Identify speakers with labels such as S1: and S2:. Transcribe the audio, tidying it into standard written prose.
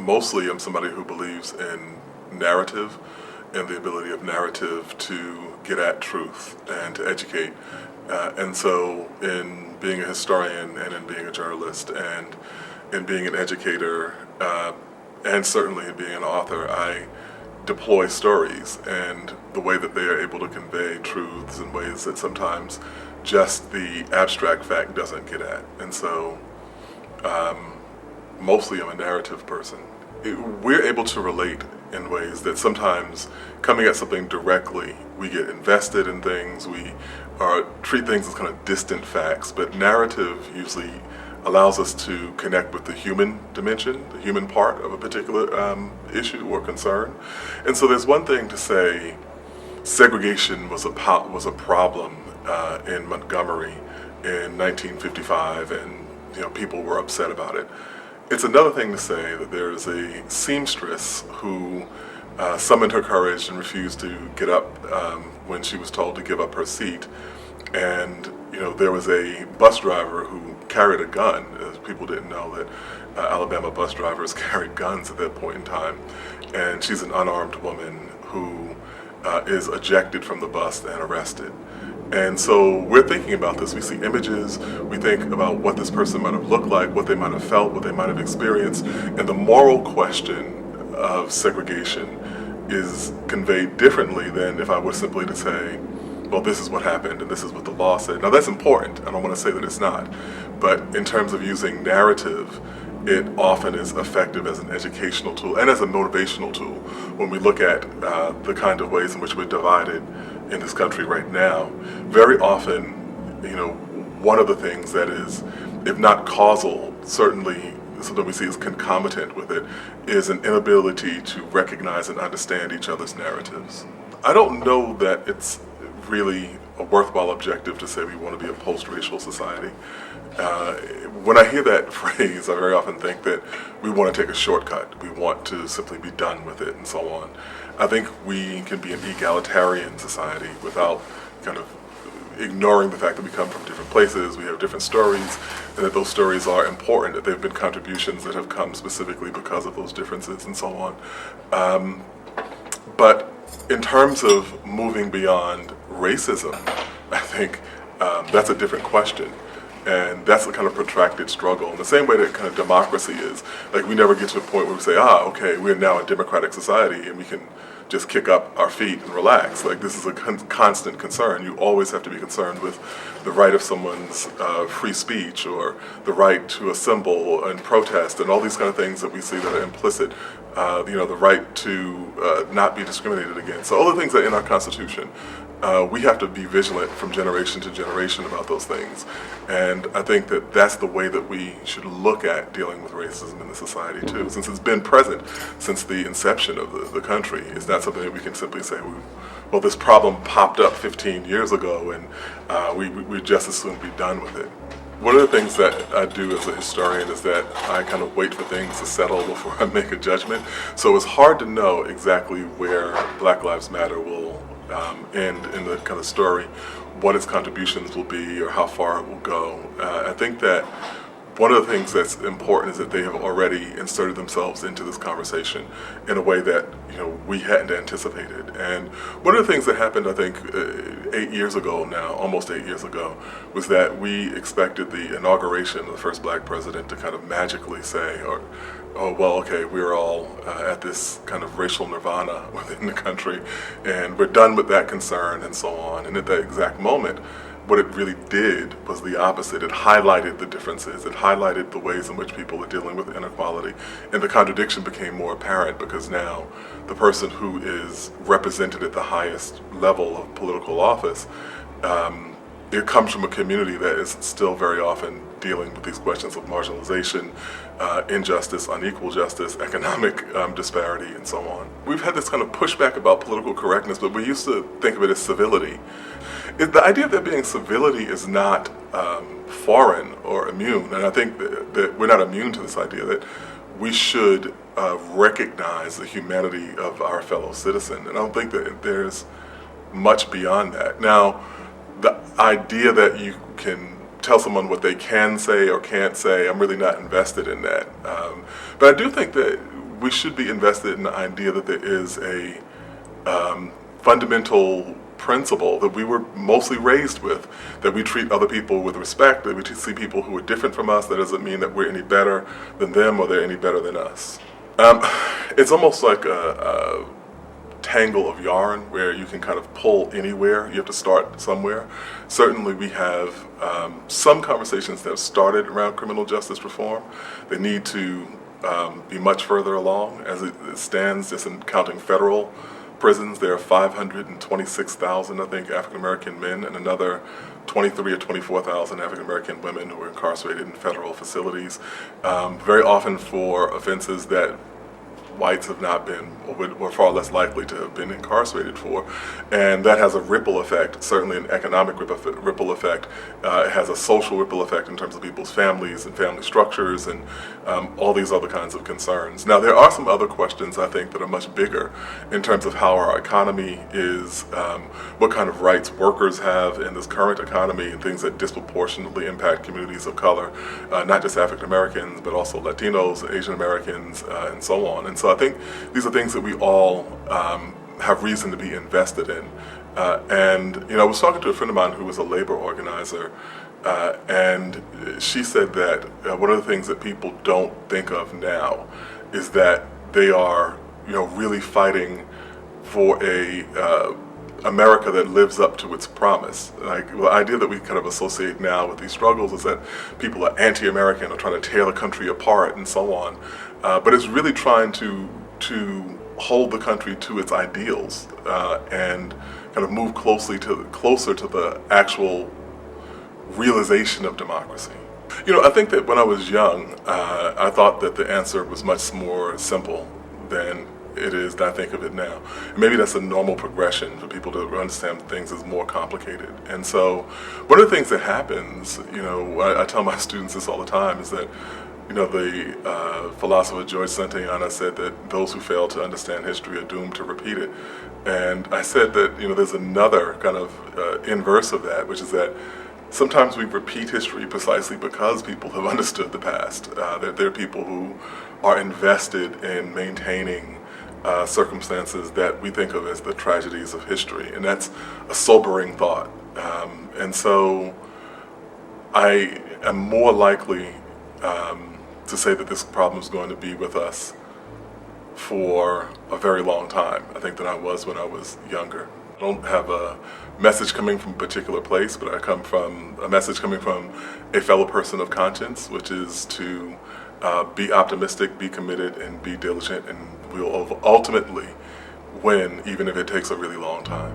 S1: mostly I'm somebody who believes in narrative and the ability of narrative to get at truth and to educate. And so in being a historian and in being a journalist and in being an educator and certainly in being an author, I deploy stories and the way that they are able to convey truths in ways that sometimes just the abstract fact doesn't get at. And so mostly I'm a narrative person. We're able to relate in ways that sometimes coming at something directly, we get invested in things, we treat things as kind of distant facts, but narrative usually allows us to connect with the human dimension, the human part of a particular issue or concern. And so there's one thing to say segregation was a problem in Montgomery in 1955, and people were upset about it. It's another thing to say that there is a seamstress who summoned her courage and refused to get up when she was told to give up her seat. And there was a bus driver who carried a gun. People didn't know that Alabama bus drivers carried guns at that point in time. And she's an unarmed woman who is ejected from the bus and arrested. And so we're thinking about this. We see images, we think about what this person might have looked like, what they might have felt, what they might have experienced, and the moral question of segregation is conveyed differently than if I were simply to say, well, this is what happened and this is what the law said. Now that's important, I don't want to say that it's not, but in terms of using narrative, it often is effective as an educational tool and as a motivational tool when we look at the kind of ways in which we're divided in this country right now. Very often, one of the things that is, if not causal, certainly something we see as concomitant with it, is an inability to recognize and understand each other's narratives. I don't know that it's really a worthwhile objective to say we want to be a post-racial society. When I hear that phrase, I very often think that we want to take a shortcut. We want to simply be done with it and so on. I think we can be an egalitarian society without kind of ignoring the fact that we come from different places, we have different stories, and that those stories are important, that there have been contributions that have come specifically because of those differences and so on. But in terms of moving beyond racism, I think that's a different question. And that's a kind of protracted struggle. In the same way that kind of democracy is. Like we never get to a point where we say, okay, we're now a democratic society and we can just kick up our feet and relax. Like this is a constant concern. You always have to be concerned with the right of someone's free speech or the right to assemble and protest and all these kind of things that we see that are implicit. The right to not be discriminated against. So all the things that are in our Constitution, we have to be vigilant from generation to generation about those things. And I think that that's the way that we should look at dealing with racism in the society too, since it's been present since the inception of the country. It's not something that we can simply say, well, this problem popped up 15 years ago and we just as soon be done with it. One of the things that I do as a historian is that I kind of wait for things to settle before I make a judgment. So it's hard to know exactly where Black Lives Matter will end in the kind of story, what its contributions will be or how far it will go. I think that one of the things that's important is that they have already inserted themselves into this conversation in a way that we hadn't anticipated. And one of the things that happened, I think, 8 years ago now, almost 8 years ago, was that we expected the inauguration of the first Black president to kind of magically say, we're all at this kind of racial nirvana within the country, and we're done with that concern and so on. And at that exact moment, what it really did was the opposite. It highlighted the differences. It highlighted the ways in which people are dealing with inequality. And the contradiction became more apparent because now the person who is represented at the highest level of political office, it comes from a community that is still very often dealing with these questions of marginalization, injustice, unequal justice, economic disparity, and so on. We've had this kind of pushback about political correctness, but we used to think of it as civility. The idea of there being civility is not foreign or immune, and I think that we're not immune to this idea that we should recognize the humanity of our fellow citizen, and I don't think that there's much beyond that. Now, the idea that you can tell someone what they can say or can't say, I'm really not invested in that. But I do think that we should be invested in the idea that there is a fundamental principle that we were mostly raised with, that we treat other people with respect, that we see people who are different from us. That doesn't mean that we're any better than them or they're any better than us. It's almost like a tangle of yarn where you can kind of pull anywhere. You have to start somewhere. Certainly we have some conversations that have started around criminal justice reform. They need to be much further along. As it stands, just in counting federal prisons, there are 526,000, I think, African-American men and another 23 or 24,000 African-American women who are incarcerated in federal facilities, very often for offenses that whites have not been, or were far less likely to have been incarcerated for. And that has a ripple effect, certainly an economic ripple effect. It has a social ripple effect in terms of people's families and family structures and all these other kinds of concerns. Now, there are some other questions, I think, that are much bigger in terms of how our economy is, what kind of rights workers have in this current economy, and things that disproportionately impact communities of color, not just African Americans, but also Latinos, Asian Americans, and so on. And so I think these are things that we all have reason to be invested in. And I was talking to a friend of mine who was a labor organizer, and she said that one of the things that people don't think of now is that they are, really fighting for a America that lives up to its promise. Like, the idea that we kind of associate now with these struggles is that people are anti-American or trying to tear the country apart and so on. But it's really trying to hold the country to its ideals and kind of move closer to the actual realization of democracy. I think that when I was young, I thought that the answer was much more simple than it is that I think of it now. And maybe that's a normal progression for people to understand things as more complicated. And so one of the things that happens, I tell my students this all the time, is that the philosopher George Santayana said that those who fail to understand history are doomed to repeat it. And I said that there's another kind of inverse of that, which is that sometimes we repeat history precisely because people have understood the past. That there are people who are invested in maintaining circumstances that we think of as the tragedies of history, and that's a sobering thought. And so I am more likely to say that this problem is going to be with us for a very long time, I think, than I was when I was younger. I don't have a message coming from a particular place, but I come from a message coming from a fellow person of conscience, which is to be optimistic, be committed, and be diligent, and we'll ultimately win, even if it takes a really long time.